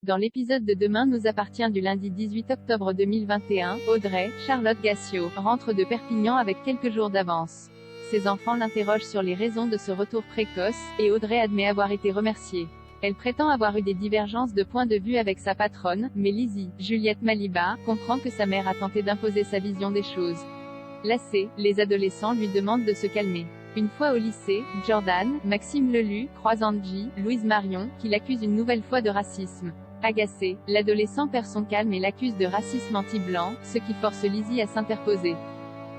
Dans l'épisode de Demain nous appartient du lundi 18 octobre 2021, Audrey, Charlotte Gassio, rentre de Perpignan avec quelques jours d'avance. Ses enfants l'interrogent sur les raisons de ce retour précoce, et Audrey admet avoir été remerciée. Elle prétend avoir eu des divergences de points de vue avec sa patronne, mais Lizzie, Juliette Maliba, comprend que sa mère a tenté d'imposer sa vision des choses. Lassés, les adolescents lui demandent de se calmer. Une fois au lycée, Jordan, Maxime Lelu, croise Angie, Louise Marion, qui l'accuse une nouvelle fois de racisme. Agacé, l'adolescent perd son calme et l'accuse de racisme anti-blanc, ce qui force Lizzie à s'interposer.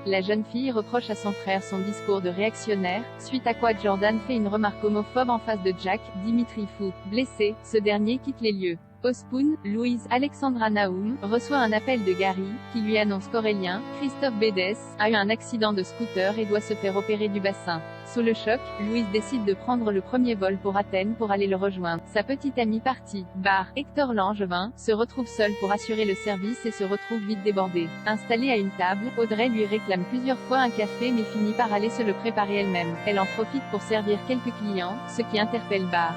La jeune fille reproche à son frère son discours de réactionnaire, suite à quoi Jordan fait une remarque homophobe en face de Jack, Dimitri Fou. Blessé, ce dernier quitte les lieux. Au Spoon, Louise, Alexandra Naoum, reçoit un appel de Gary, qui lui annonce qu'Aurélien, Christophe Bédès, a eu un accident de scooter et doit se faire opérer du bassin. Sous le choc, Louise décide de prendre le premier vol pour Athènes pour aller le rejoindre. Sa petite amie partie, bar, Hector Langevin, se retrouve seul pour assurer le service et se retrouve vite débordé. Installée à une table, Audrey lui réclame plusieurs fois un café mais finit par aller se le préparer elle-même. Elle en profite pour servir quelques clients, ce qui interpelle Bar.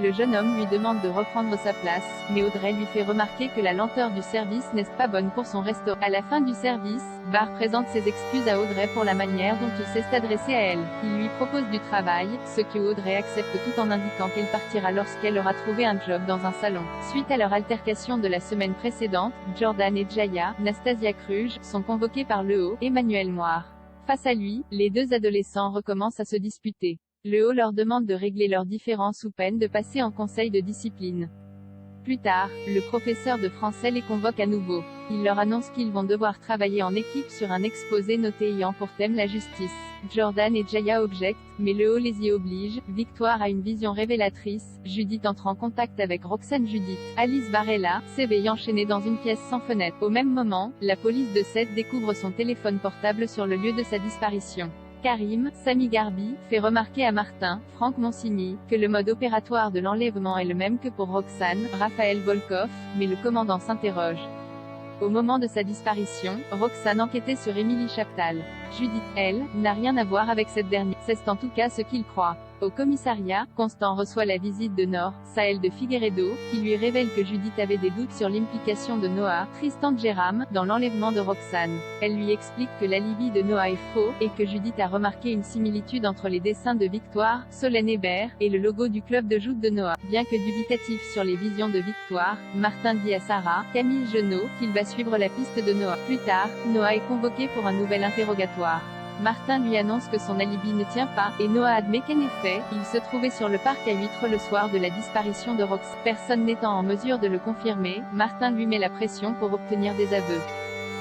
Le jeune homme lui demande de reprendre sa place, mais Audrey lui fait remarquer que la lenteur du service n'est pas bonne pour son restaurant. À la fin du service, Bar présente ses excuses à Audrey pour la manière dont il s'est adressé à elle. Il lui propose du travail, ce que Audrey accepte tout en indiquant qu'elle partira lorsqu'elle aura trouvé un job dans un salon. Suite à leur altercation de la semaine précédente, Jordan et Jaya, Nastasia Kruge, sont convoqués par le haut, Emmanuel Moir. Face à lui, les deux adolescents recommencent à se disputer. Le haut leur demande de régler leurs différends sous peine de passer en conseil de discipline. Plus tard, le professeur de français les convoque à nouveau. Il leur annonce qu'ils vont devoir travailler en équipe sur un exposé noté ayant pour thème la justice. Jordan et Jaya objectent, mais le haut les y oblige. Victoire a une vision révélatrice. Judith entre en contact avec Roxane Judith. Alice Varela s'éveille enchaînée dans une pièce sans fenêtre. Au même moment, la police de Sète découvre son téléphone portable sur le lieu de sa disparition. Karim, Sami Garbi, fait remarquer à Martin, Franck Monsigny, que le mode opératoire de l'enlèvement est le même que pour Roxane, Raphaël Volkoff, mais le commandant s'interroge. Au moment de sa disparition, Roxane enquêtait sur Émilie Chaptal. Judith, elle, n'a rien à voir avec cette dernière. C'est en tout cas ce qu'il croit. Au commissariat, Constant reçoit la visite de Nord, Saël de Figueredo, qui lui révèle que Judith avait des doutes sur l'implication de Noah, Tristan Jérôme, dans l'enlèvement de Roxane. Elle lui explique que l'alibi de Noah est faux, et que Judith a remarqué une similitude entre les dessins de Victoire, Solène Hébert, et le logo du club de joute de Noah. Bien que dubitatif sur les visions de Victoire, Martin dit à Sarah, Camille Genot, qu'il va suivre la piste de Noah. Plus tard, Noah est convoqué pour un nouvel interrogatoire. Martin lui annonce que son alibi ne tient pas, et Noah admet qu'en effet, il se trouvait sur le parc à Huîtres le soir de la disparition de Roxane. Personne n'étant en mesure de le confirmer, Martin lui met la pression pour obtenir des aveux.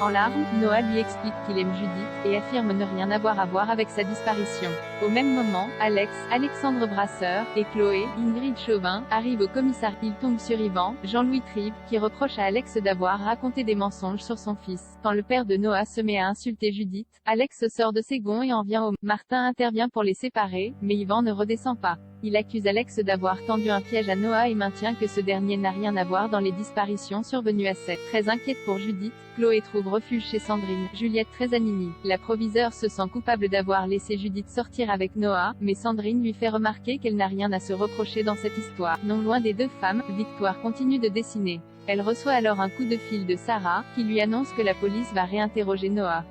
En larmes, Noah lui explique qu'il aime Judith, et affirme ne rien avoir à voir avec sa disparition. Au même moment, Alex, Alexandre Brasseur, et Chloé, Ingrid Chauvin, arrivent au commissariat. Ils tombent sur Yvan, Jean-Louis Tribe, qui reproche à Alex d'avoir raconté des mensonges sur son fils. Quand le père de Noah se met à insulter Judith, Alex sort de ses gonds et en vient au... Martin intervient pour les séparer, mais Yvan ne redescend pas. Il accuse Alex d'avoir tendu un piège à Noah et maintient que ce dernier n'a rien à voir dans les disparitions survenues à Sète. Très inquiète pour Judith, Chloé trouve refuge chez Sandrine, Juliette Trezanini. La proviseure se sent coupable d'avoir laissé Judith sortir avec Noah, mais Sandrine lui fait remarquer qu'elle n'a rien à se reprocher dans cette histoire. Non loin des deux femmes, Victoire continue de dessiner. Elle reçoit alors un coup de fil de Sarah, qui lui annonce que la police va réinterroger Noah.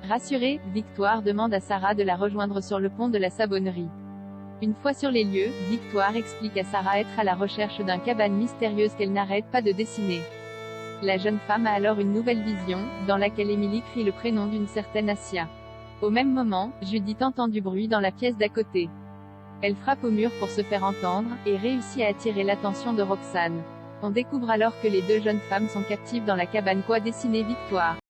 Rassurée, Victoire demande à Sarah de la rejoindre sur le pont de la Savonnerie. Une fois sur les lieux, Victoire explique à Sarah être à la recherche d'un cabane mystérieuse qu'elle n'arrête pas de dessiner. La jeune femme a alors une nouvelle vision, dans laquelle Émilie crie le prénom d'une certaine Assia. Au même moment, Judith entend du bruit dans la pièce d'à côté. Elle frappe au mur pour se faire entendre, et réussit à attirer l'attention de Roxane. On découvre alors que les deux jeunes femmes sont captives dans la cabane qu'a dessinée Victoire.